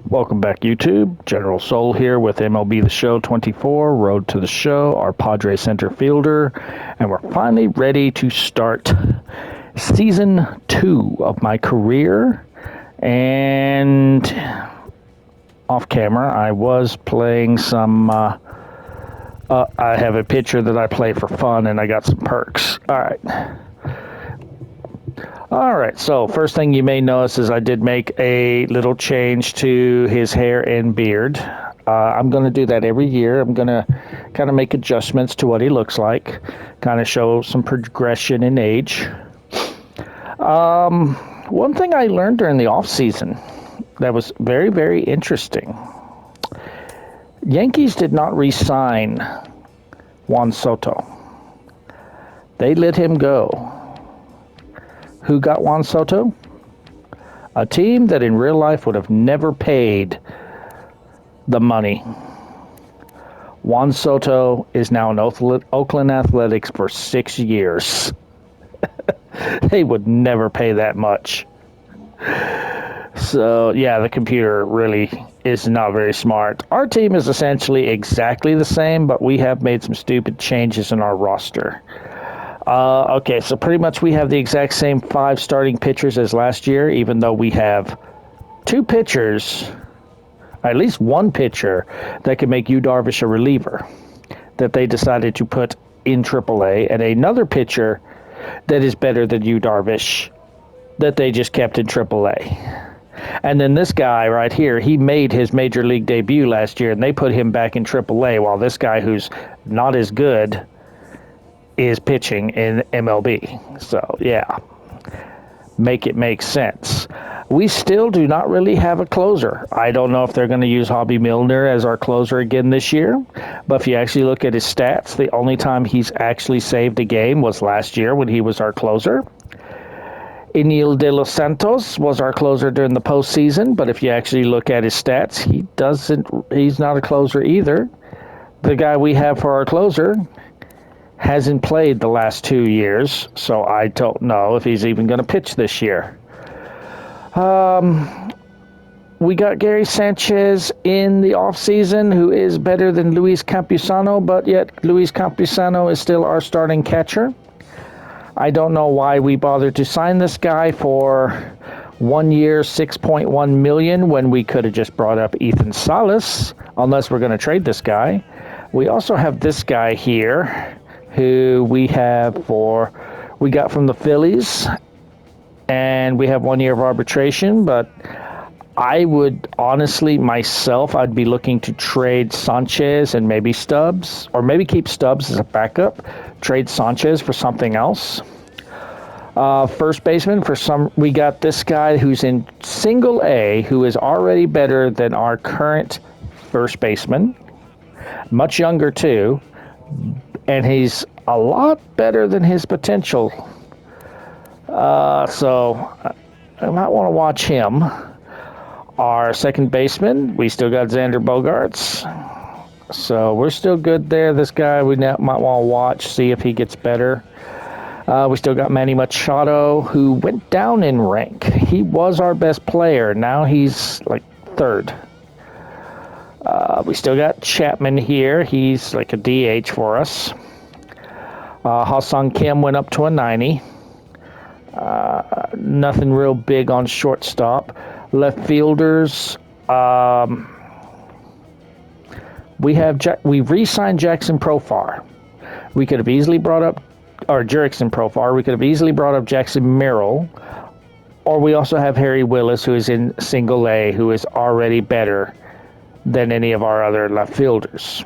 Welcome back, YouTube. General Soul here with MLB The Show 24, Road to the Show, our Padre center fielder, and we're finally ready to start Season 2 of my career. And off camera, I was playing some, I have a pitcher that I play for fun, and I got some perks. All right, so first thing you may notice is I did make a little change to his hair and beard. I'm going to do that every year. I'm going to kind of make adjustments to what he looks like, kind of show some progression in age. One thing I learned during the off season that was very, very interesting. Yankees did not re-sign Juan Soto. They let him go. Who got Juan Soto? A team that in real life would have never paid the money. Juan Soto is now in Oakland Athletics for 6 years. They would never pay that much. So, yeah, the computer really is not very smart. Our team is essentially exactly the same, but we have made some stupid changes in our roster. Okay, so pretty much we have the exact same 5 starting pitchers as last year, even though we have 2 pitchers, at least 1 pitcher, that can make Yu Darvish a reliever that they decided to put in AAA, and another pitcher that is better than Yu Darvish that they just kept in AAA. And then this guy right here, he made his major league debut last year, and they put him back in AAA, while this guy who's not as good is pitching in MLB. So, yeah, make it make sense. We still do not really have a closer. I don't know if they're going to use Hobby Milner as our closer again this year, but if you actually look at his stats, the only time he's actually saved a game was last year when he was our closer. Enil de los Santos was our closer during the postseason, but if you actually look at his stats, he's not a closer either. The guy we have for our closer hasn't played the last 2 years, so I don't know if he's even going to pitch this year. We got Gary Sanchez in the offseason, who is better than Luis Campusano, but yet Luis Campusano is still our starting catcher. I don't know why we bothered to sign this guy for 1 year, $6.1 million, when we could have just brought up Ethan Salas, unless we're going to trade this guy. We also have this guy here, who we got from the Phillies, and we have 1 year of arbitration, but I would honestly, myself, I'd be looking to trade Sanchez and maybe Stubbs, or maybe keep Stubbs as a backup, trade Sanchez for something else. First baseman, we got this guy who's in single A, who is already better than our current first baseman, much younger too, and he's a lot better than his potential. So I might want to watch him. Our second baseman, we still got Xander Bogaerts. So we're still good there. This guy we might want to watch, see if he gets better. We still got Manny Machado, who went down in rank. He was our best player. Now he's like 3rd. We still got Chapman here. He's like a DH for us. Ha-Seong Kim went up to a 90. Nothing real big on shortstop. Left fielders, we re-signed Jackson Profar. We could have easily brought up, or Jerickson Profar. We could have easily brought up Jackson Merrill, or we also have Harry Willis, who is in single A, who is already better than any of our other left fielders.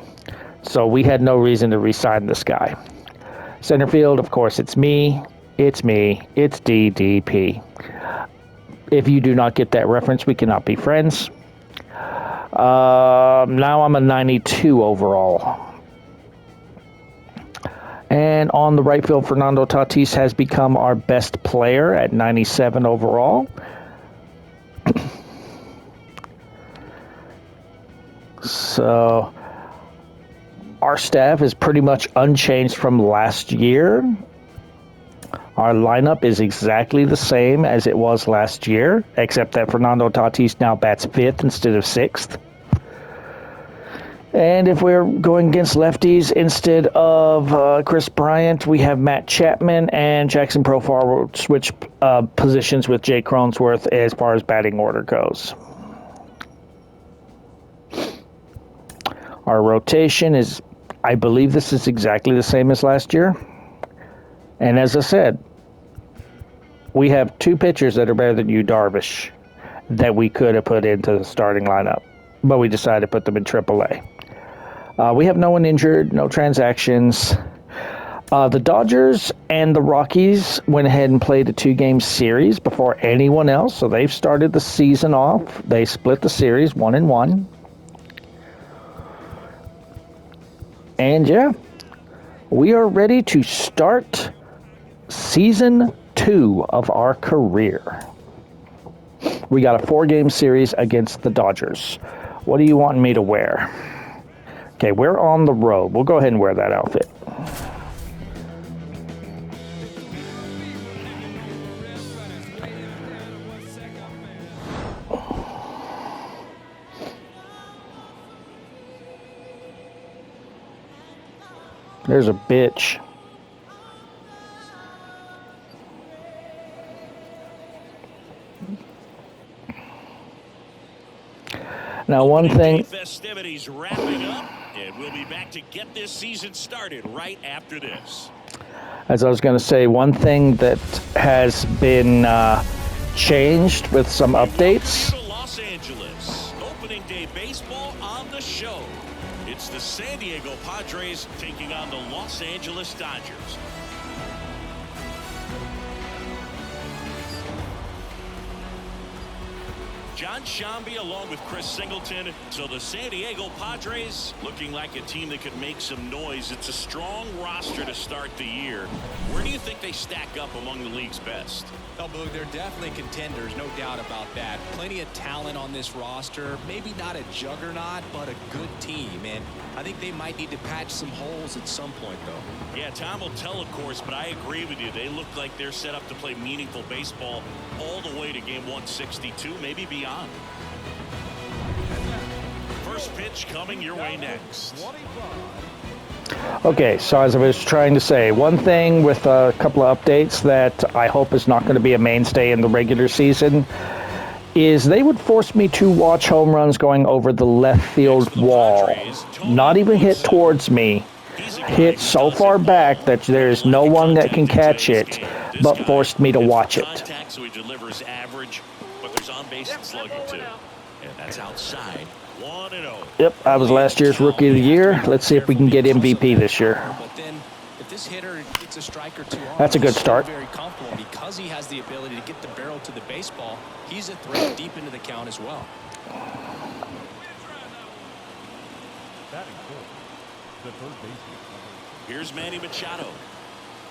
So we had no reason to re-sign this guy. Center field, of course, it's DDP. If you do not get that reference, we cannot be friends. Now I'm a 92 overall. And on the right field, Fernando Tatis has become our best player at 97 overall. So our staff is pretty much unchanged from last year. Our lineup is exactly the same as it was last year, except that Fernando Tatis now bats 5th instead of 6th. And if we're going against lefties instead of Chris Bryant, we have Matt Chapman, and Jackson Profar will switch positions with Jay Cronenworth as far as batting order goes. Our rotation is, I believe this is exactly the same as last year. And as I said, we have 2 pitchers that are better than you, Darvish, that we could have put into the starting lineup, but we decided to put them in AAA. We have no one injured, no transactions. The Dodgers and the Rockies went ahead and played a 2-game series before anyone else, so they've started the season off. They split the series 1-1. And yeah, we are ready to start season 2 of our career. We got a 4-game series against the Dodgers. What do you want me to wear? Okay, we're on the road. We'll go ahead and wear that outfit. There's a bitch. Now, one thing. Festivities wrapping up, and we'll be back to get this season started right after this. As I was going to say, one thing that has been changed with some updates. Los Angeles, opening day baseball on the show. It's the San Diego Padres taking on the Los Angeles Dodgers. John Shambi along with Chris Singleton. So the San Diego Padres looking like a team that could make some noise. It's a strong roster to start the year. Where do you think they stack up among the league's best? Oh, Boog, they're definitely contenders, no doubt about that. Plenty of talent on this roster. Maybe not a juggernaut, but a good team. And I think they might need to patch some holes at some point, though. Yeah, time will tell, of course, but I agree with you. They look like they're set up to play meaningful baseball all the way to game 162, maybe beyond. First pitch coming your way next. Okay, so as I was trying to say, one thing with a couple of updates that I hope is not going to be a mainstay in the regular season is they would force me to watch home runs going over the left field wall. Not even hit towards me. Hit so far back that there's no one that can catch it, but forced me to watch it. So he delivers average, but there's on base and slugging too. And that's outside. 1-0. Yep, I was last year's Rookie of the Year. Let's see if we can get MVP this year. But then, if this hitter gets a strike or two on, that's a good start. Very comfortable because he has the ability to get the barrel to the baseball. He's a threat deep into the count as well. Here's Manny Machado.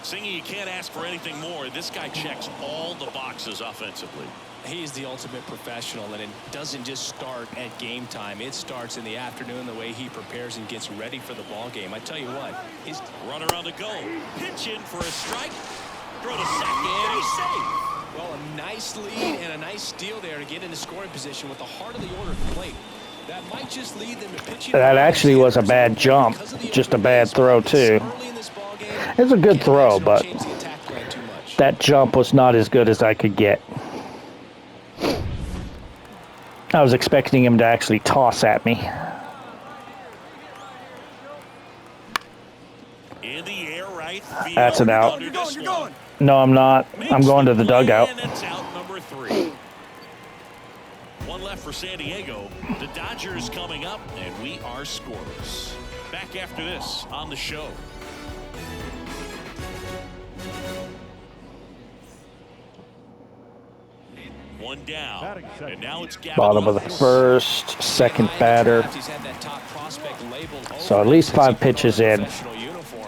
Singy, you can't ask for anything more. This guy checks all the boxes offensively. He is the ultimate professional, and it doesn't just start at game time. It starts in the afternoon, the way he prepares and gets ready for the ball game. I tell you what, his runner on the go. Pitch in for a strike. Throw to second. He's safe. Well, a nice lead and a nice steal there to get into scoring position with the heart of the order at the plate. That might just lead them to pitching. That actually was a bad jump. Just a bad throw, too. It's a good throw, but that jump was not as good as I could get. I was expecting him to actually toss at me. In the air right field. That's an out. You're going. No, I'm not. I'm going to the dugout. And it's out number 3. One left for San Diego. The Dodgers coming up, and we are scoreless. Back after this on the show. One down, and now it's bottom of the first, second batter. So at least 5 pitches in.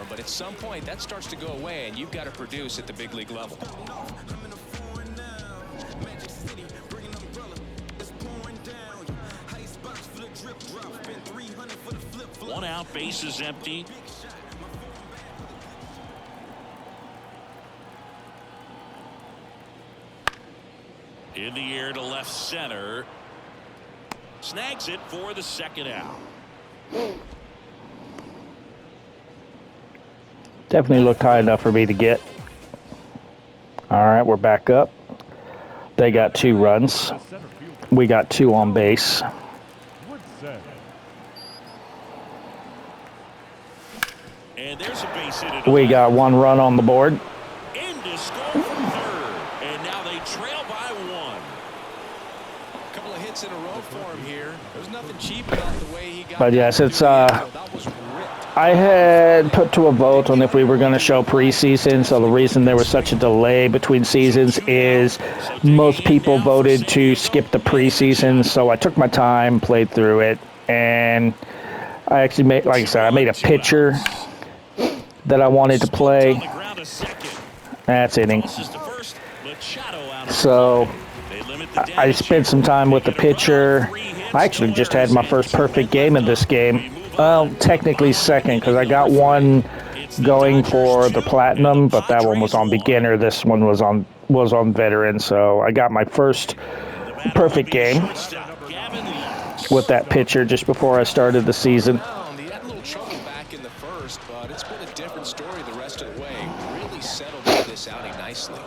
But at some point, that starts to go away, and you've got to produce at the big league level. One out, base is empty. In the air to left center. Snags it for the second out. Definitely looked high enough for me to get. All right, we're back up. They got 2 runs. We got 2 on base. And there's a base hit. We got 1 run on the board. In to score from third. And now they trail by 1. A couple of hits in a row for him here. There's nothing cheap about the way he got. But yes, it's that was ripped. I had put to a vote on if we were going to show preseason, so the reason there was such a delay between seasons is most people voted to skip the preseason, so I took my time, played through it, and I actually made, like I said, I made a pitcher that I wanted to play. That's inning. So I spent some time with the pitcher. I actually just had my first perfect game in this game. Well, technically second, because I got one going for the platinum, but that one was on beginner. This one was on veteran, so I got my first perfect game with that pitcher just before I started the season. He had a little trouble back in the first, but it's been a different story the rest of the way. Really settled into this outing nicely.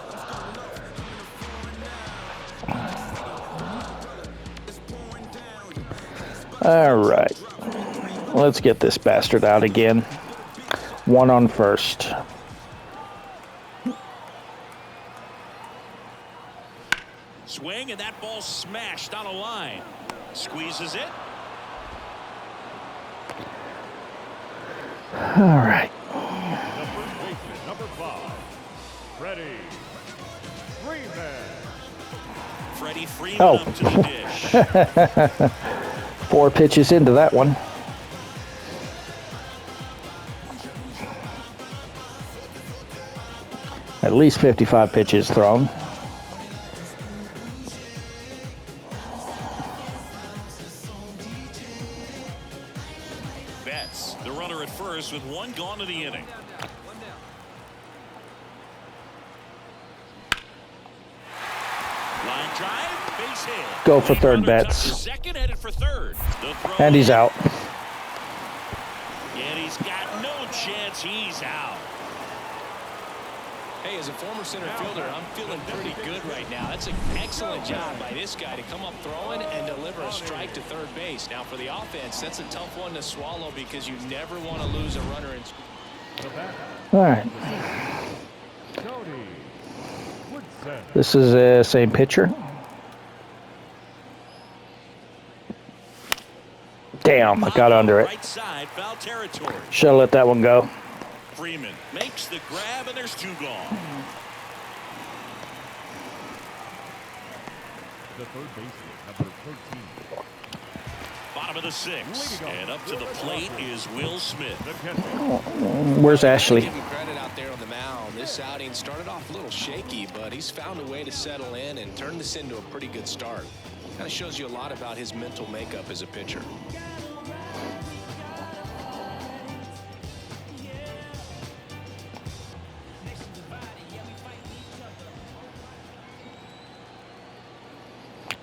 All right. Let's get this bastard out again. 1 on first. Swing, and that ball smashed on a line. Squeezes it. All right. Number 5, Freddie Freeman. Freddie Freeman up to the dish. 4 pitches into that one. At least 55 pitches thrown. Betts, the runner at first with 1 gone to the inning. Line drive, base hit. Go for third, Runner Betts. tucked to second, headed for third. The throw And he's in. out. And he's got no chance. He's out. Hey, as a former center fielder, I'm feeling pretty good right now. That's an excellent job by this guy to come up throwing and deliver a strike to third base. Now, for the offense, that's a tough one to swallow because you never want to lose a runner in. All right. This is the same pitcher. Damn, I got under it. Right side, foul territory. Should have let that one go. Freeman makes the grab, and there's 2 gone. The third baseman, number 13. Bottom of the 6th, and up to the plate is Will Smith. Where's Ashley? Give him credit out there on the mound. This outing started off a little shaky, but he's found a way to settle in and turn this into a pretty good start. Kind of shows you a lot about his mental makeup as a pitcher.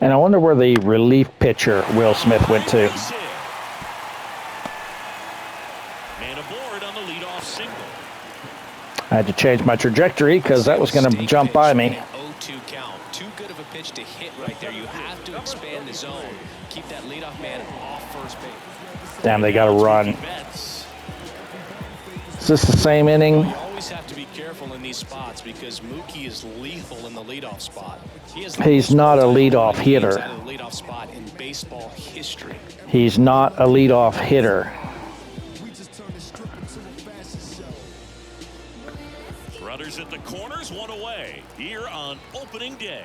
And I wonder where the relief pitcher, Will Smith, went to. Man aboard on the leadoff single. I had to change my trajectory because that was going to jump by me. 0-2 count. Too good of a pitch to hit right there. You have to expand the zone. Keep that leadoff man off first base. Damn, they got to run. Is this the same inning? You always have to be careful in these spots because Mookie is lethal in the leadoff spot. He's not a leadoff hitter. Out of the leadoff spot in baseball history. He's not a leadoff hitter. Runners at the corners, 1 away here on opening day.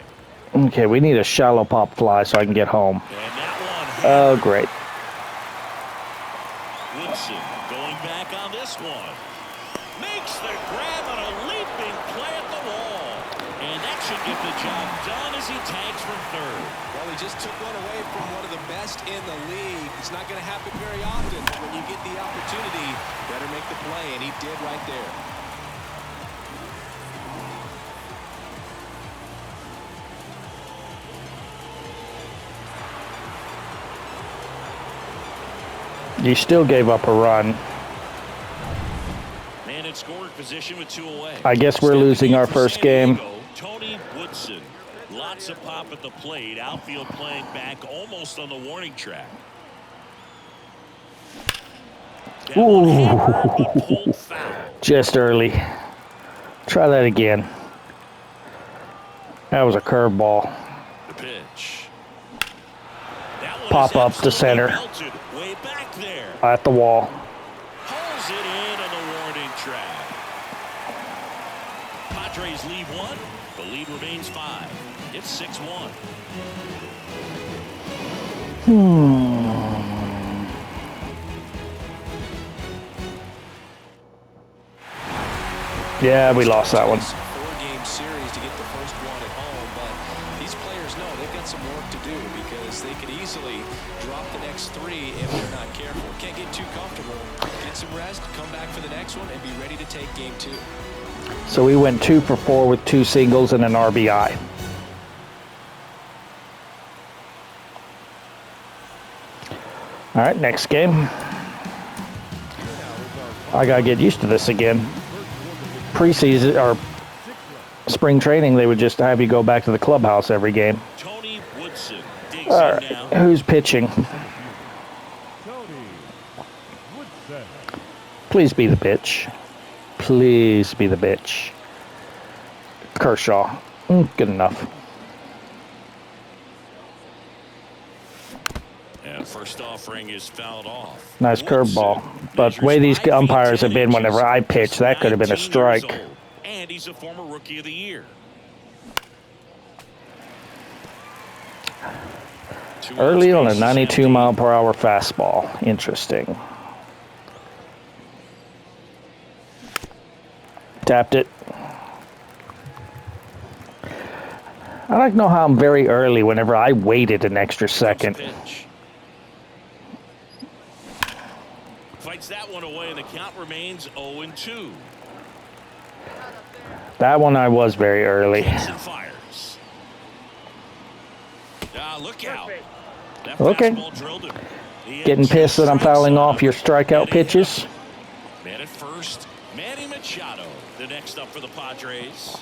Okay, we need a shallow pop fly so I can get home. And that one. Oh, great. Woodson going back on this one. Makes the grab on a leaping play at the wall. And that should get the job done as he tags from third. Well, he just took one away from one of the best in the league. It's not going to happen very often. When you get the opportunity, better make the play, and he did right there. You still gave up a run. Man in scoring position with 2 away. I guess we're losing our first game. Tony Woodson. Lots of pop at the plate. Outfield playing back almost on the warning track. Ooh. Just early. Try that again. That was a curveball. The pitch. Pop up to center. Way back there. At the wall. Pulls it in on the warning track. Padres lead 1. The lead remains 5. It's 6-1. Yeah, we lost that one. 4-game series to get the first one at home, but these players know they've got some work to do because they could easily drop the next 3 if they're not careful. Can't get too comfortable. Get some rest, come back for the next one, and be ready to take game 2. So we went 2 for 4 with 2 singles and an RBI. All right, next game. I gotta get used to this again. Preseason or spring training, they would just have you go back to the clubhouse every game. Tony Woodson digs All right, in now. who's pitching? Tony Woodson. Please be the pitch. Please be the bitch. Kershaw. Good enough. And first offering is fouled off. Nice curveball. But the way these umpires have been whenever I pitch, that could have been a strike. And he's a former Rookie of the Year. Early on a 92-mile-per-hour fastball. Interesting. Tapped it. I don't know how I'm very early whenever I waited an extra second. Fights that one away, and the count remains 0-2. That one I was very early. Fires. Look out. That Okay. fastball drilled him. Getting pissed that I'm fouling off your strikeout pitches. Man at first, Manny Machado, the next up for the Padres.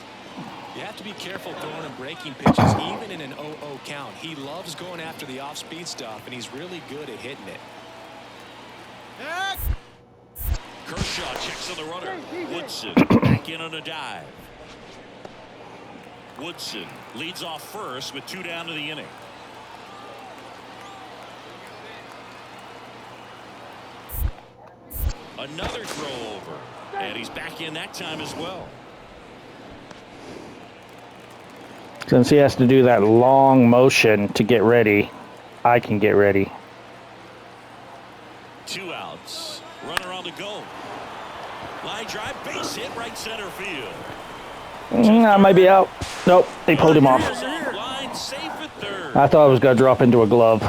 You have to be careful throwing and breaking pitches, even in an 0-0 count. He loves going after the off-speed stuff, and he's really good at hitting it. Kershaw checks on the runner. Woodson back in on a dive. Woodson leads off first with 2 down to the inning. Another throw over, and he's back in that time as well. Since he has to do that long motion to get ready, I can get ready. 2 outs. Runner on the go. Line drive, base hit, right center field. I might be out. Nope, they pulled him off. Line safe at third. I thought I was going to drop into a glove.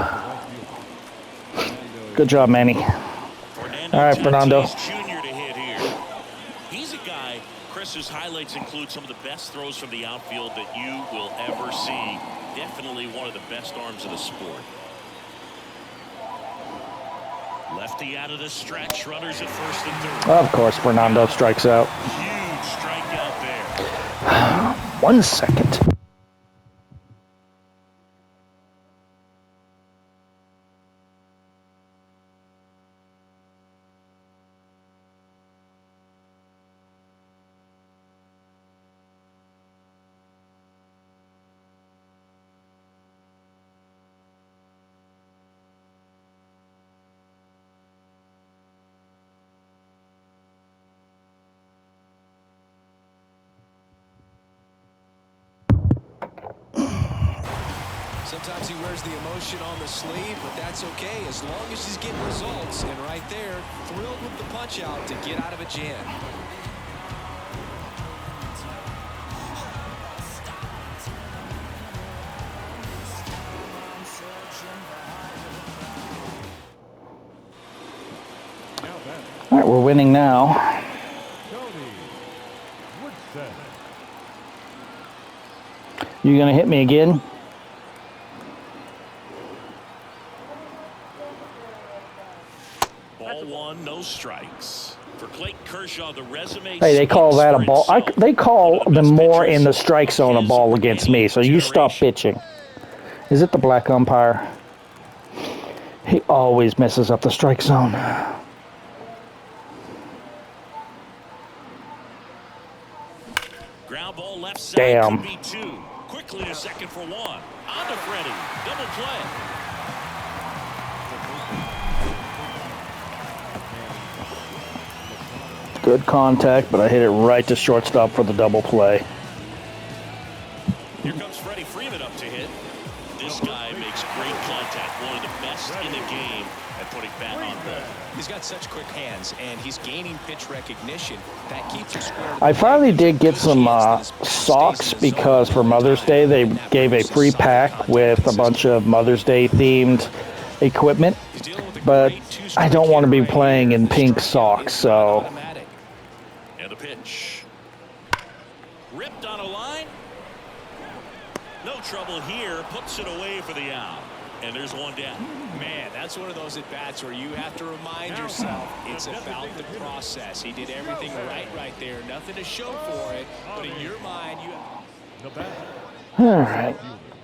Good job, Manny. All right, Fernando. Junior to hit here. He's a guy, Chris's highlights include some of the best throws from the outfield that you will ever see. Definitely one of the best arms of the sport. Lefty out of the stretch, runners at first and third. Of course, Fernando strikes out. Huge strikeout there. 1 second. Sometimes he wears the emotion on the sleeve, but that's okay as long as he's getting results. And right there, thrilled with the punch out to get out of a jam. All right, we're winning now. Tony Woodson. You gonna hit me again? Ball one, no strikes. For Clayton Kershaw, the resume. Hey, they call that a ball. They call them more in the strike zone a ball His against me, so you stop bitching. Is it the black umpire? He always messes up the strike zone. Ground ball left side. Damn. Could be two. Quickly to second for one. On to Freddie. Double play. Good contact, but I hit it right to shortstop for the double play. Here comes Freddie Freeman up to hit. This guy makes great contact. One of the best in the game at putting bat on ball. He's got such quick hands, and he's gaining pitch recognition. That keeps him square. I finally did get some socks because for Mother's Day they gave a free pack with a bunch of Mother's Day themed equipment, but I don't want to be playing in pink socks, so. And the pitch. Ripped on a line. No trouble here. Puts it away for the out. And there's one down. Man, that's one of those at-bats where you have to remind yourself it's about the process. He did everything right there. Nothing to show for it, but in your mind, you have... The bat. All right.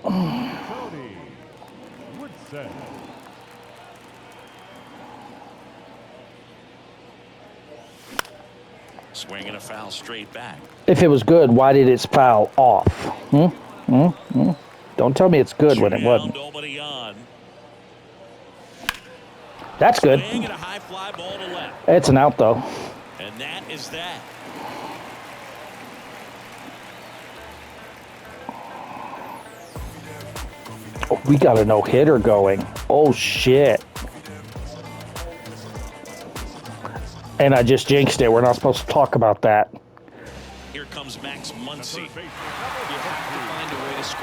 Tony Woodson. Swinging a foul straight back. If it was good, why did it foul off? Don't tell me it's good when it wasn't. Nobody on. That's good. Swing and a high fly ball to left. It's an out, though. And that is that. Oh, we got a no-hitter going. Oh, shit. And I just jinxed it. We're not supposed to talk about that. Here comes Max Muncy.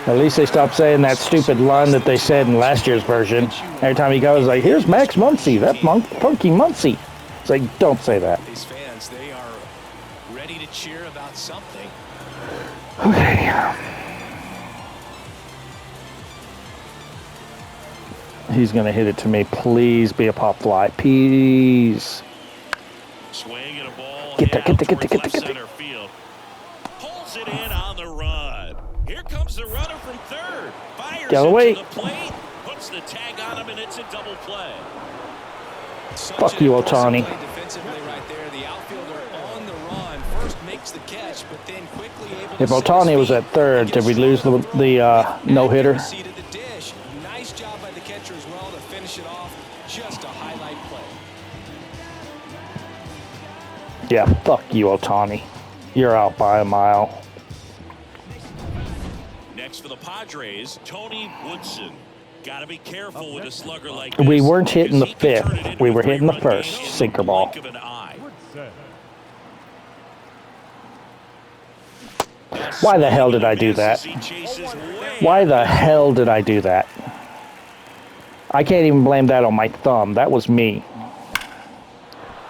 At least they stopped saying that stupid line that they said in last year's version. Every time he goes, like, here's Max Muncy, that funky Muncy. It's like, don't say that. These fans, they are ready to cheer about something. Okay. He's going to hit it to me. Please be a pop fly. Please. Swing and a ball. Get there. Center field. Pulls it in on the run. Here comes the runner from third. Fires Get away. it to the plate. Puts the tag on him, and it's a double play. Fuck you, Ohtani. Defensively right there, the outfielder on the run. First makes the catch, but then quickly able If to Ohtani was at third, did we lose the no-hitter? Accuracy to the dish. Nice job by the catcher as well to finish it off. Just a highlight play. Yeah, fuck you, Ohtani. You're out by a mile. Next for the Padres, Tony Woodson. Got to be careful with a slugger like this. We weren't hitting the because he can turn it fifth. into We a were hitting the three-run first. game in Sinker the ball. blink of an eye. Woodson. Why the hell did I do that? Why the hell did I do that? I can't even blame that on my thumb. That was me.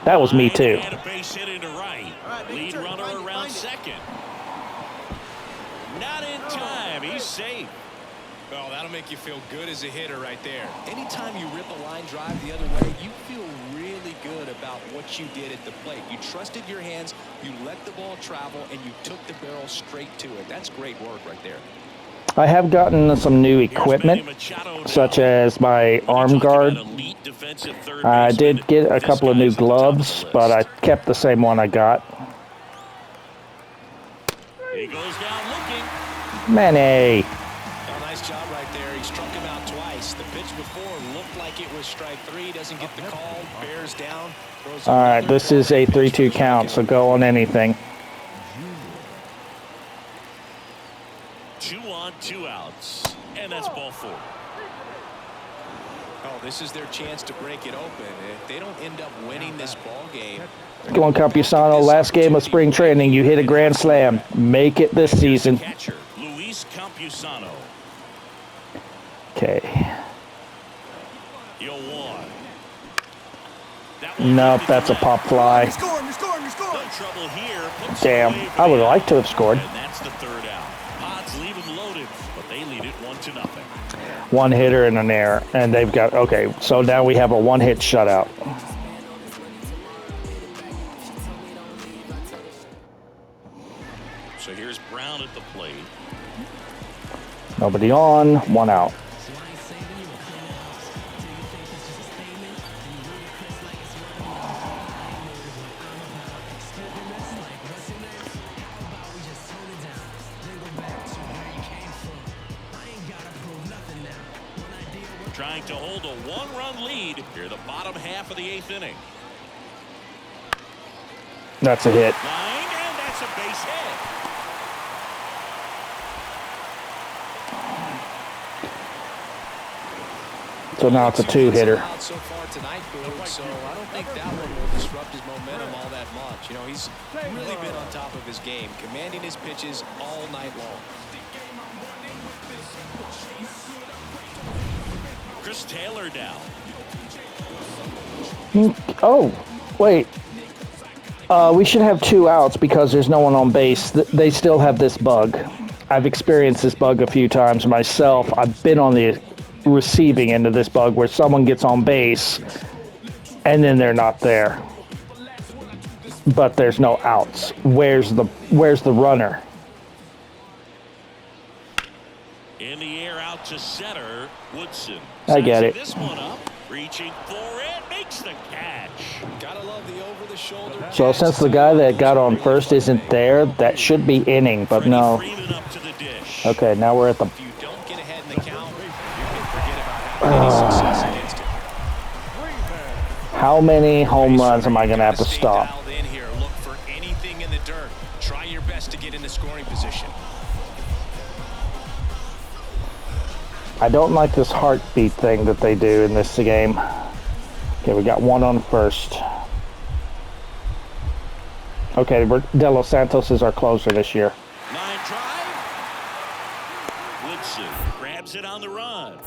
That was me too. And a base hit into right. Lead runner around second. Not in time. He's safe. Well, that'll make you feel good as a hitter right there. Anytime you rip a line drive the other way, you feel really good about what you did at the plate. You trusted your hands, you let the ball travel, and you took the barrel straight to it. That's great work right there. I have gotten some new equipment, such as my arm guard. I did get a couple of new gloves, but I kept the same one I got. He goes down looking. Manny. Well, nice job right there. He struck him out twice. The pitch before looked like it was strike three. Doesn't get the call. Bears down. All right, this is a 3-2 count, so go on anything. 2 on, 2 outs. And that's ball 4. Oh, this is their chance to break it open. If they don't end up winning this ball game. Come on, Campusano. Last game of spring training, you hit a grand slam. Make it this season. Catcher, Luis Campusano. Okay. You'll one. Nope, that's a pop fly. No trouble here. Puts Damn, it away for I would the have out. liked to have scored. And that's the third out. Pods leave them loaded, but they lead it 1-0. One hitter and an error, and they've got, okay, so now we have a one-hit shutout. Nobody on, one out. Trying to hold a one-run lead here, the bottom half of the 8th inning. That's a hit. Line, and that's a base hit. So now it's a two-hitter. So far tonight, Boog, so I don't think that one will disrupt his momentum all that much. You know, he's really been on top of his game, commanding his pitches all night long. Chris Taylor down. Oh, wait. We should have 2 outs because there's no one on base. They still have this bug. I've experienced this bug a few times myself. I've been on the receiving end of this bug where someone gets on base and then they're not there. But there's no outs. Where's the runner? In the air out to center, Woodson. I get it. This one up, reaching for it, makes the catch. Gotta love the over-the-shoulder. So since the guy that got on first isn't there, that should be inning, but no. Freeman up to the dish. Okay, now we're at the... If you don't get ahead in the count, you can forget about having any success against it. How many home runs am I going to have to stop? Dialed in here. Look for anything in the dirt. Try your best to get in the scoring position. I don't like this heartbeat thing that they do in this game. Okay, we got one on first. Okay, De Los Santos is our closer this year. Line drive. Woodson grabs it on the run.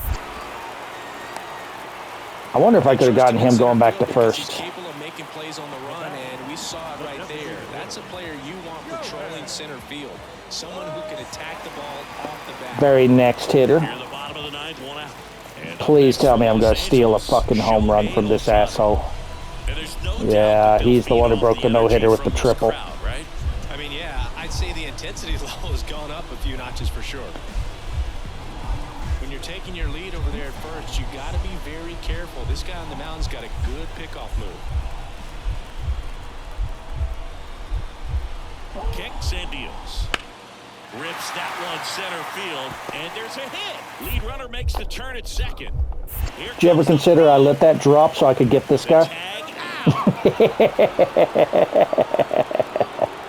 I wonder if I could have gotten him going back to He's first. capable of making plays on the run, and we saw it right there. That's a player you want patrolling center field. Someone who can attack the ball off the bat. Very next hitter. Near the bottom of the 9th, 1 out. And Please tell me I'm going to steal a fucking home run from this asshole. And there's no Yeah, doubt that he's the one who broke the no-hitter with the from this triple. crowd, right? I mean, yeah, I'd say the intensity level has gone up a few notches for sure. When you're taking your lead over there at first, you got to be very careful. This guy on the mound's got a good pickoff move. Kicks and deals. Rips that one center field, and there's a hit. Lead runner makes the turn at second. Did you ever consider I let that drop so I could get this guy? Tag out.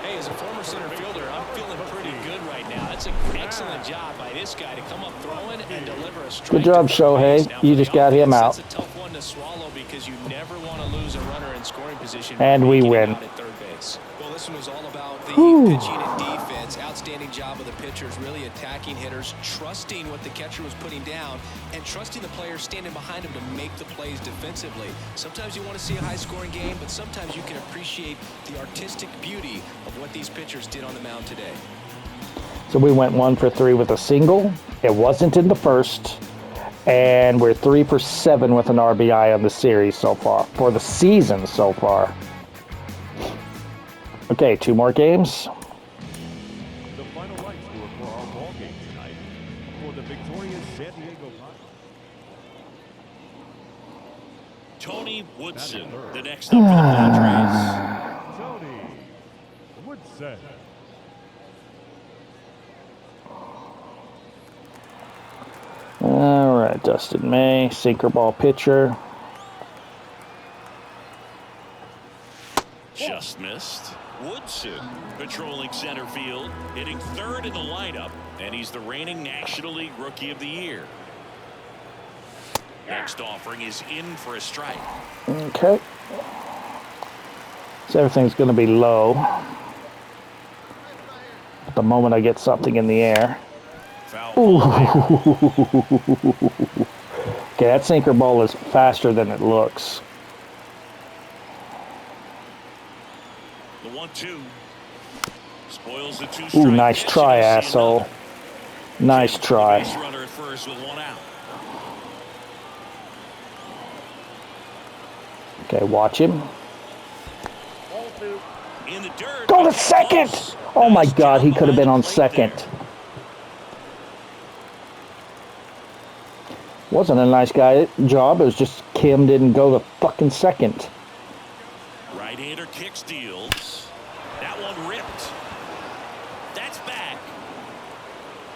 Hey, as a former center fielder, I'm feeling pretty good right now. That's an excellent job by this guy to come up throwing and deliver a strike. Good job, Shohei. Now, You for just the got him offense, out. That's a tough one to swallow because you never want to lose a runner in scoring position. And we making it win. out at third base. Well, this one was all about the Whew. pitching and defense. Outstanding job of the pitchers, really attacking hitters, trusting what the catcher was putting down, and trusting the players standing behind him to make the plays defensively. Sometimes you want to see a high-scoring game, but sometimes you can appreciate the artistic beauty of what these pitchers did on the mound today. So we went 1 for 3 with a single. It wasn't in the first. And we're 3 for 7 with an RBI on the series so far. For the season so far. Okay, 2 more games. The final right score for our ball game tonight for the victorious San Diego Padres. Tony Woodson, the next up for the Padres. Tony Woodson. All right, Dustin May, sinker ball pitcher. Just missed. Woodson patrolling center field, hitting third in the lineup, and he's the reigning National League Rookie of the Year. Next offering is in for a strike. Okay. So everything's going to be low. At the moment I get something in the air. Foul Ooh. ball. Okay, that sinker ball is faster than it looks. The 1-2 spoils the 2-strike. Ooh, nice pitch, try, and you'll see asshole. another. Nice try. Base runner at first with 1 out. Okay, watch him. In the dirt. Go to second! Oh my God, he could have been on second. Wasn't a nice guy job. It was just Kim didn't go the fucking second. Right-hander kick steals. That one ripped. That's back.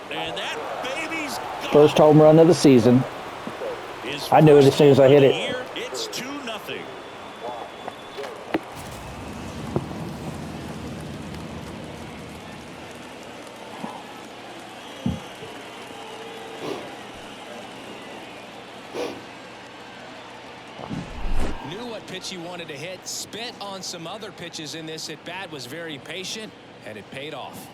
And that baby's gone. First home run of the season. I knew it as soon as I hit it. It's 2-0. Knew what pitch he wanted to hit. Spit on some other pitches in this at bat. Was very patient, and it paid off.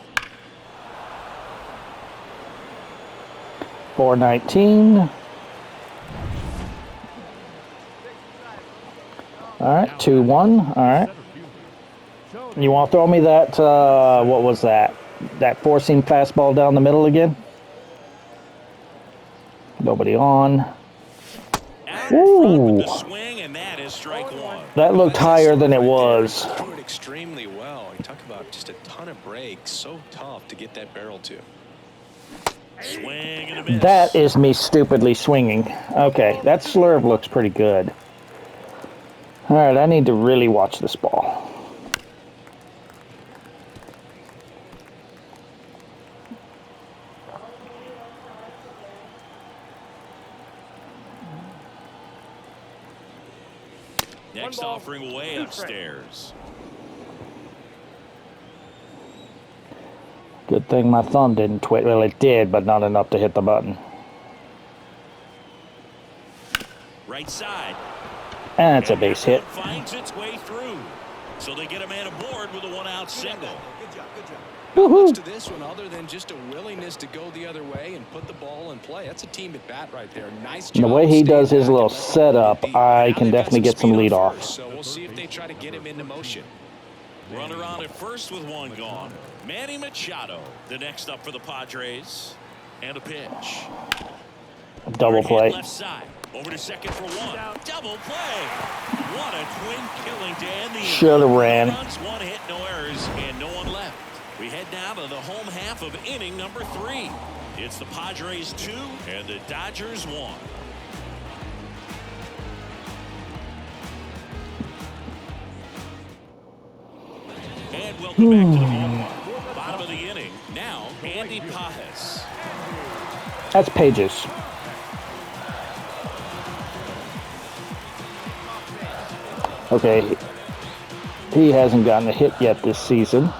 419. All right, 2-1. All right. You want to throw me that, what was that? That four-seam fastball down the middle again? Nobody on. Ooh. That looked higher than it was. Threw it extremely well. You talk about just a ton of breaks. So tough to get that barrel to. Swing and a miss. That is me stupidly swinging. Okay, that slurve looks pretty good. All right, I need to really watch this ball. Next offering way upstairs. Good thing my thumb didn't twitch. Well, it did, but not enough to hit the button. Right side. And it's a base hit. Finds its way through. So they get a man aboard with a one-out single. Not much to this one other than just a willingness to go the other way and put the ball in play. That's a team at bat right there. Nice job. And the way he does his little setup, I can definitely get some lead off. So we'll see if they try to get him into motion. Runner on at first with one gone. Manny Machado, the next up for the Padres. And a pitch. Double play. Left side. Over to second for one. Double play. What a twin killing to end the inning. Should have ran. Runs, one hit, no errors, and no one left. We head now to the home half of inning number 3. It's the Padres 2 and the Dodgers 1. And welcome back to the ballpark. Bottom of the inning. Now, Andy Pajes. That's Pages. Okay. He hasn't gotten a hit yet this season.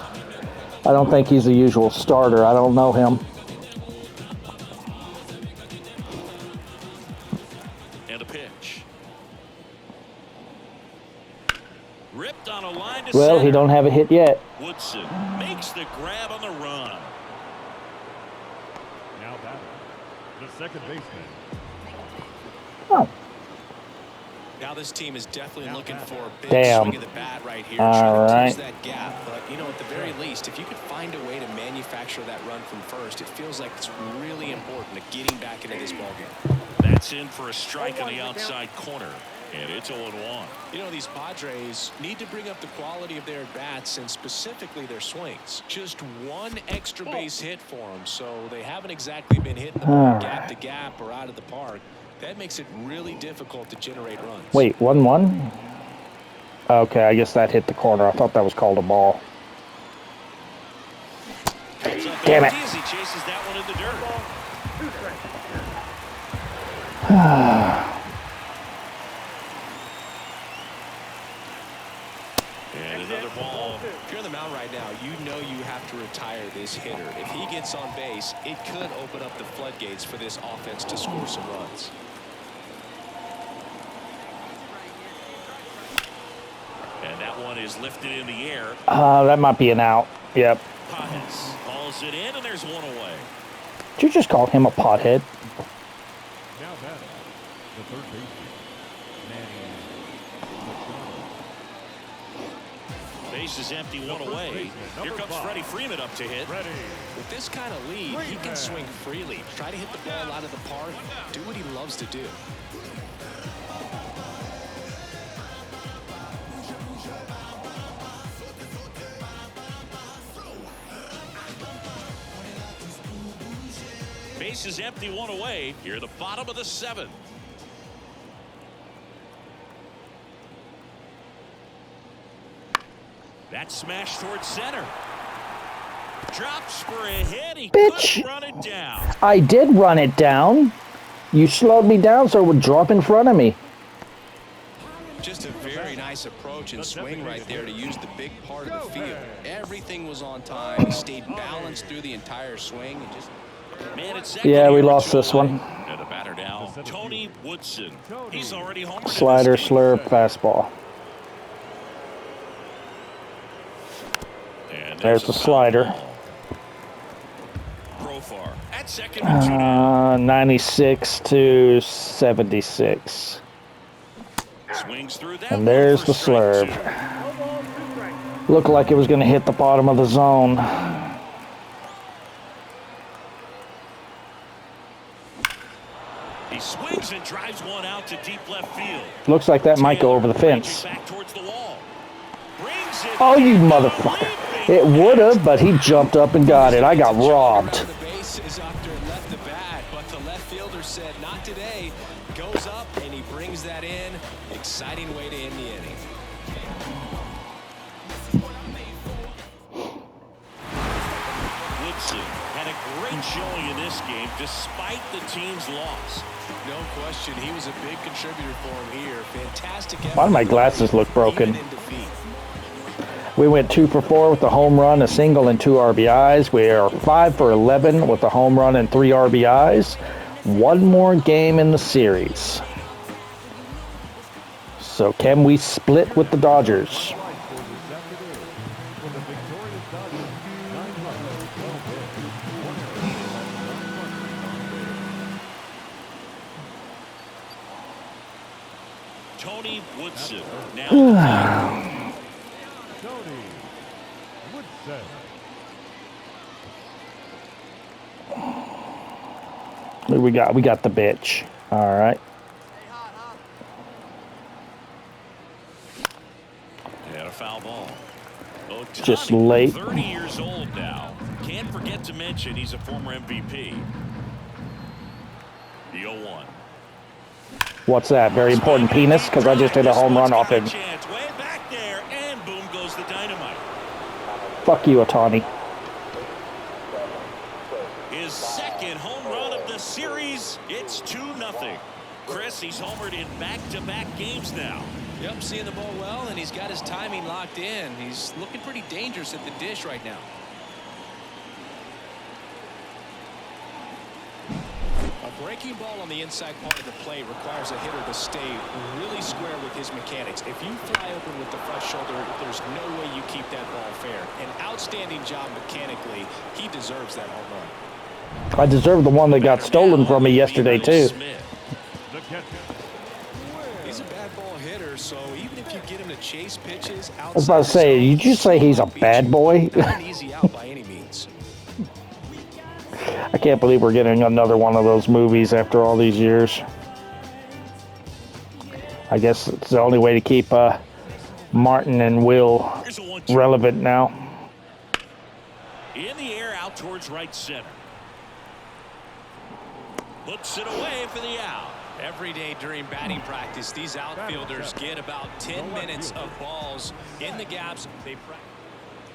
I don't think he's the usual starter. I don't know him. And a pitch. Ripped on a line to Well, center. he don't have a hit yet. Woodson makes the grab on the run. Now batting, the second baseman. Oh. Now this team is definitely looking for a big Damn. swing of the bat right here. All Trying to right. close that gap. But, you know, at the very least, if you could find a way to manufacture that run from first, it feels like it's really important to getting back into this ballgame. That's in for a strike on the outside corner. And it's 0-1. You know, these Padres need to bring up the quality of their at-bats and specifically their swings. Just one extra base hit for them, so they haven't exactly been hitting the ball gap to gap or out of the park. That makes it really difficult to generate runs. Wait, 1-1? Okay, I guess that hit the corner. I thought that was called a ball. Damn it. He chases that one in the dirt. And another ball. If you're on the mound right now, you know you have to retire this hitter. If he gets on base, it could open up the floodgates for this offense to score some runs. And that one is lifted in the air. That might be an out. Yep. Pajes calls it in, and there's one away. Did you just call him a pothead? Now batting, the third baseman. Base is empty, one away. Here comes Freddie Freeman up to hit. With this kind of lead, he can swing freely. Try to hit the ball out of the park. Do what he loves to do. bases empty, one away. Here, the bottom of the 7th. That smash towards center. Drops for a hit. He Bitch. couldn't run it down. I did run it down. You slowed me down so it would drop in front of me. Just a very nice approach and swing right there to use the big part of the field. Everything was on time. He stayed balanced through the entire swing. And just Yeah, we lost this one. And the batter now, Tony Woodson. He's already homered. Slider, slurve, fastball. And There's the slider. Profar at second and 2 down. 96 to 76. Swings through that. And there's the slurve. Looked like it was going to hit the bottom of the zone. He swings and drives one out to deep left field. Looks like that might go over the fence. Back towards the wall. Brings it Oh, you down, motherfucker. leaping It would have, but he jumped up and got it. I got robbed. the bases after it left the bat, but the left fielder said, not today. Goes up and he brings that in. Exciting way to end the inning. Woodson had a great showing in this game despite the team's loss. No question, he was a big contributor for him here. Fantastic effort. Why do my glasses look broken? Even in defeat. We went 2 for 4 with a home run, a single, and 2 RBIs. We are 5 for 11 with a home run and 3 RBIs. One more game in the series. So can we split with the Dodgers? Tony Woodson now. Tony Woodson. Who we got? We got the bitch. All right. And a foul ball. Ohtani, Just late. 30 years old now. Can't forget to mention he's a former MVP. The 0-1. What's that? Very important penis? Because I just hit a home run off him. Chance way back there, and boom goes the dynamite. Fuck you, Ohtani. His second home run of the series. It's 2-0. Chris, he's homered in back-to-back games now. Yep, seeing the ball well, and he's got his timing locked in. He's looking pretty dangerous at the dish right now. A breaking ball on the inside part of the plate requires a hitter to stay really square with his mechanics. If you fly open with the front shoulder, there's no way you keep that ball fair. An outstanding job mechanically. He deserves that home run. I deserve the one that got stolen from me yesterday, too. The catcher. He's a bad ball hitter, so even if you get him to chase pitches outside, I was about to say, did you say he's a bad boy? Not an easy out by any means. I can't believe we're getting another one of those movies after all these years. I guess it's the only way to keep Martin and Will relevant now. In the air, out towards right center. Puts it away for the out. Every day during batting practice, these outfielders get about 10 minutes of balls in the gaps. They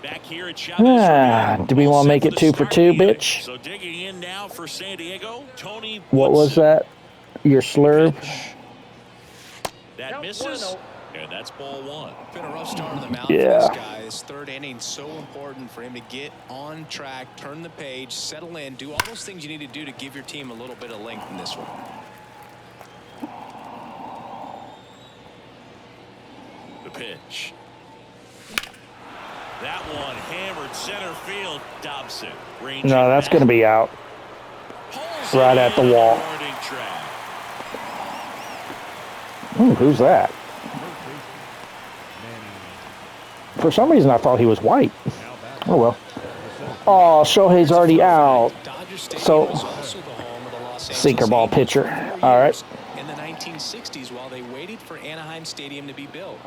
Back here at Chavez. Do we want to make it 2 for 2, bitch? So digging in now for San Diego, Tony Woodson. What was that? Your slurve? That misses, and that's ball 1. Been a rough start on the mound Yeah. for this guy. His third inning so important for him to get on track, turn the page, settle in, do all those things you need to do to give your team a little bit of length in this one. The pitch. That one hammered center field. Dobson. No, that's going to be out. Right at the wall. Ooh, who's that? For some reason, I thought he was white. Oh, well. Oh, Shohei's already out. So, sinker ball pitcher. All right. In the 1960s, while they waited for Anaheim Stadium to be built.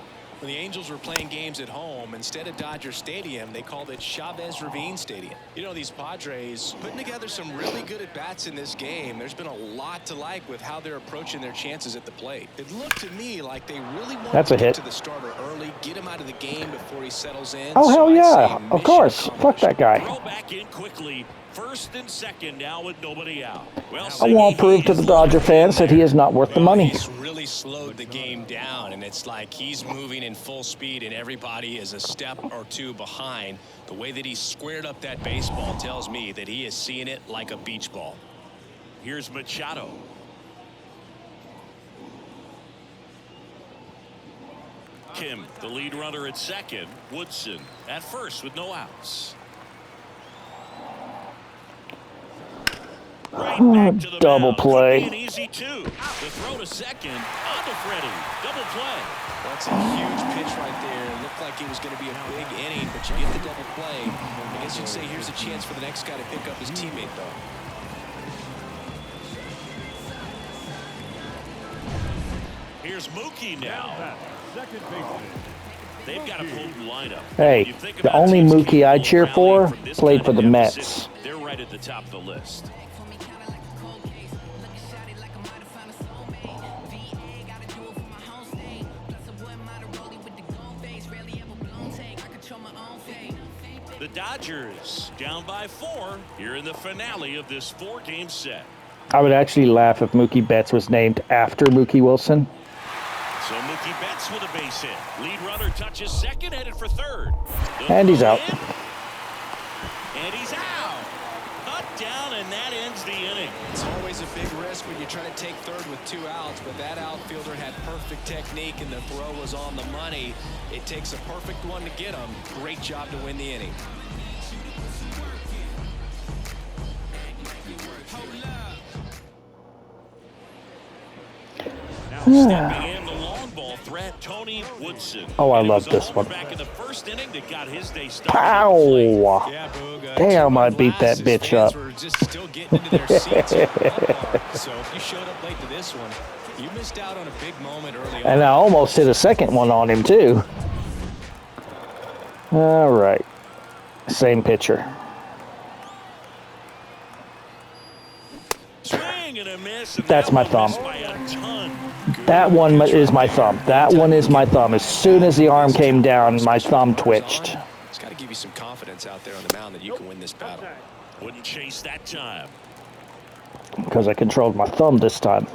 When the Angels were playing games at home, instead of Dodger Stadium, they called it Chavez Ravine Stadium. You know, these Padres putting together some really good at-bats in this game. There's been a lot to like with how they're approaching their chances at the plate. It looked to me like they really wanted to get to the starter early, get him out of the game before he settles in. Oh, hell yeah. Of course. Fuck that guy. Throw back in quickly. First and second now with nobody out. Well, I want to prove to the Dodger fans that he is not worth the money. He's really slowed the game down, and it's like he's moving in full speed, and everybody is a step or two behind. The way that he squared up that baseball tells me that he is seeing it like a beach ball. Here's Machado. Kim, the lead runner at second. Woodson at first with no outs. Right back to the double mound. play. Could be an easy two. The throw to second. On to Freddie. Double play. That's a huge pitch right there. It looked like it was going to be a big inning, but you get the double play. I guess you'd say here's a chance for the next guy to pick up his teammate, though. Here's Mookie now. Second baseman. They've got a potent lineup. Hey, the only Mookie I cheer for played for the Mets. They're right at the top of the list. The Dodgers down by 4 here in the finale of this 4-game set. I would actually laugh if Mookie Betts was named after Mookie Wilson. So Mookie Betts with a base hit. Lead runner touches second, headed for third. And he's out. And he's out. Cut down, and that ends the inning. It's always a big risk when you try to take third with 2 outs, but that outfielder had perfect technique, and the throw was on the money. It takes a perfect one to get him. Great job to win the inning. Stepping in the long ball threat, Tony Woodson. Oh, I love this one. Back in the first inning that got his day started. Pow! Yeah, Boog, Damn, I beat that bitch up. Were just still getting into their seats here. So if you showed up late to this one, you missed out on a big moment early on. And I almost hit a second one on him, too. All right. Same pitcher. Swing and a miss, and That's that my one thumb. missed by a ton. That one is my thumb. That one is my thumb. As soon as the arm came down, my thumb twitched. It's got to give you some confidence out there on the mound that you can win this battle. Wouldn't chase that time. Because I controlled my thumb this time.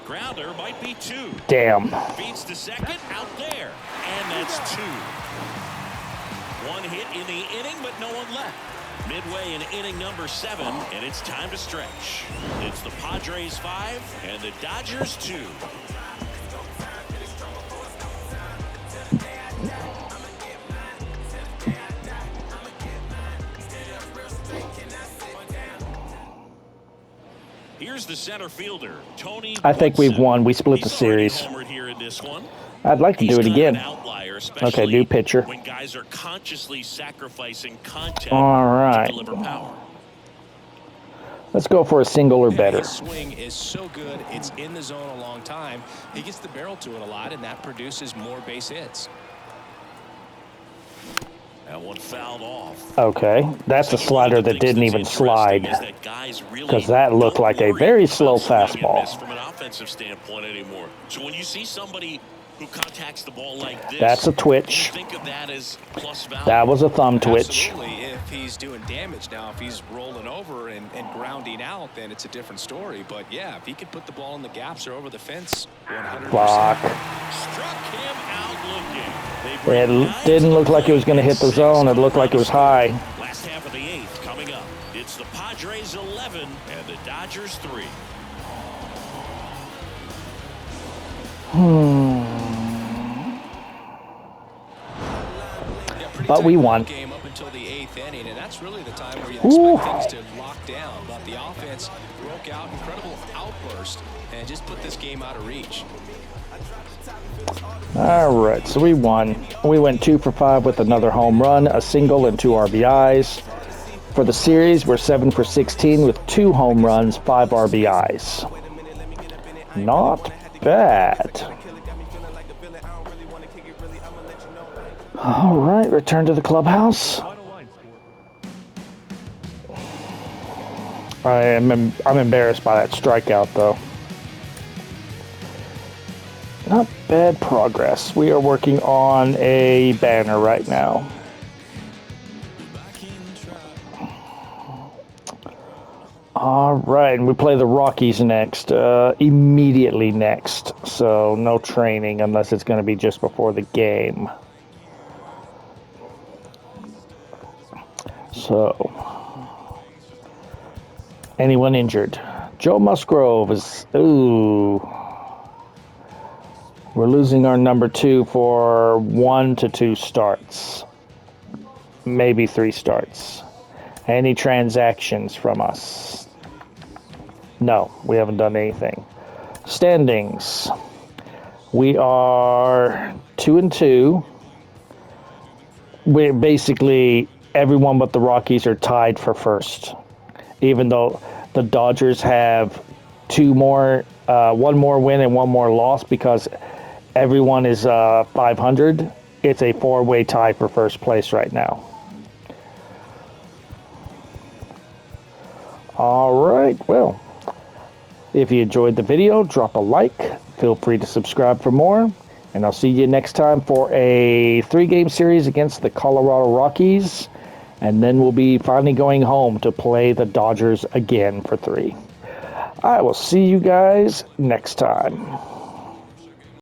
Grounder might be 2. Damn. Beats to second, out there. And that's 2. One hit in the inning, but no one left. Midway in inning number 7, and it's time to stretch. It's the Padres 5 and the Dodgers 2. Here's the center fielder, Tony. I think we've Woodson. won. We split the He's already series. homered here in this one. I'd like to do it He's kind of again. an outlier, especially Okay, new pitcher. when guys are consciously sacrificing contact All right. to deliver power. Let's go for a single or better. His swing is so good, it's in the zone a long time. He gets the barrel to it a lot, and that produces more base hits. That one fouled off. Okay, that's a slider that didn't even slide. Because that looked like a very slow fastball. From an offensive standpoint anymore. So when you see somebody who contacts the ball like this, That's a twitch. you think of that as plus value. That was a thumb twitch. Absolutely. If he's doing damage now, if he's rolling over and grounding out, then it's a different story. But yeah, if he can put the ball in the gaps or over the fence, 100%. Fuck. Struck him out looking. They bring It didn't look like it was going to hit the zone. It looked like it was high. Last half of the 8th coming up. It's the Padres 11 and the Dodgers 3. But we won. Game up until the 8th inning, and that's really the time where you Ooh. expect things to lock down. But the offense broke out, incredible outburst, and just put this game out of reach. All right, so we won. We went 2 for 5 with another home run, a single, and 2 RBIs. For the series, we're 7 for 16 with 2 home runs, 5 RBIs. Not bad. All right, return to the clubhouse. Final line score. I'm embarrassed by that strikeout, though. Not bad progress. We are working on a banner right now. All right, and we play the Rockies next, immediately next. So no training unless it's going to be just before the game. So, anyone injured? Joe Musgrove is, ooh. We're losing our number 2 for 1 to 2 starts. Maybe 3 starts. Any transactions from us? No, we haven't done anything. Standings. We are 2-2. We're basically, everyone but the Rockies are tied for first. Even though the Dodgers have 1 more win and 1 more loss because everyone is 500. It's a 4-way tie for first place right now. All right, well, if you enjoyed the video, drop a like. Feel free to subscribe for more. And I'll see you next time for a 3-game series against the Colorado Rockies. And then we'll be finally going home to play the Dodgers again for 3. I will see you guys next time.